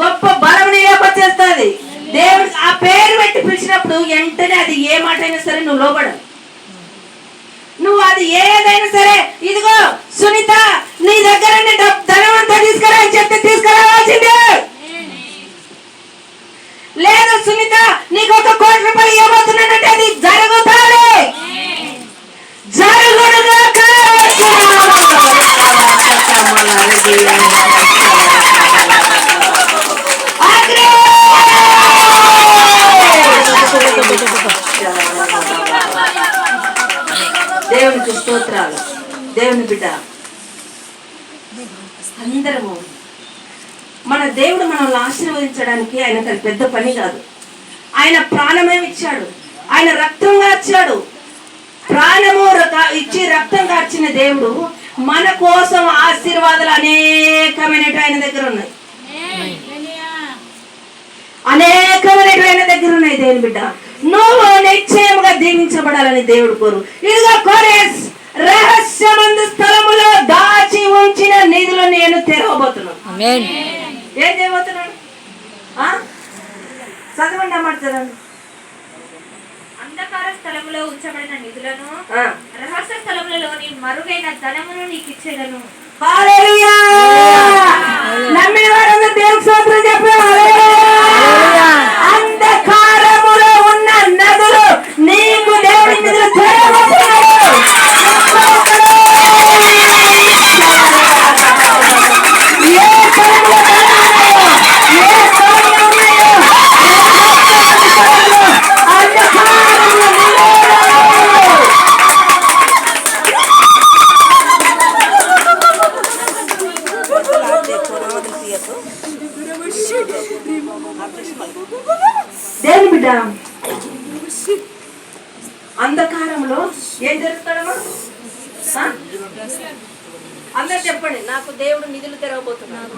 గొప్ప బలం నీలోకి వచ్చేస్తుంది. దేవుడు ఆ పేరు పెట్టి పిలిచినప్పుడు వెంటనే అది ఏ మాట అయినా సరే నువ్వు లోబడవు. నువ్వు అది ఏదైనా సరే, ఇదిగో సునీత నీ దగ్గర ధనం అంతా తీసుకురా అని చెప్తే తీసుకురావాల్సిందే. లేదు సునీత నీకు 1 కోటి రూపాయలు ఇవ్వబోతున్నానంటే అది జరుగుతాది. జరుగుడుగాక. దేవునికి స్తోత్రాలు. దేవుని బిడ్డ అందరము మన దేవుడు మనల్ని ఆశీర్వదించడానికి ఆయనకు పెద్ద పని కాదు. ఆయన ప్రాణమే ఇచ్చాడు, ఆయన రక్తం కార్చాడు. ప్రాణము ఇచ్చి రక్తం కార్చిన దేవుడు మన కోసం ఆశీర్వాదాలు అనేకమైనటు ఆయన దగ్గర ఉన్నాయి. అనేకమైనటు ఆయన దగ్గర ఉన్నాయి. దేవుని బిడ్డ నువ్వు నిశ్చయముగా దీవించబడాలని దేవుడు కోరు. ఇదిగో కోరేస్ రహస్యమందు స్థలములో దాచి ఉంచిన నిధులు నేను తెరవబోతున్నాను. ఏం చేయబోతున్నాడు? చదవండి అన్నమాట, చదవండి. అంధకార స్థలములో ఉంచబడిన నిధులను రహస్య స్థలములలోని మరుగైన ధనమును నీకు ఇచ్చేదను. హల్లెలూయా. నమ్మిన వారందరూ దేవునికి స్తోత్రం చెప్పండి. అంధకారములో ఉన్న నదులు నీకు దేవుడి నిధులు తెరవబోతున్నాడు. దేవుని బిడ్డ అంధకారంలో ఏం జరుగుతాడమ్మా? అందరు చెప్పండి, నాకు దేవుడు నిధులు తెరవబోతున్నాడు.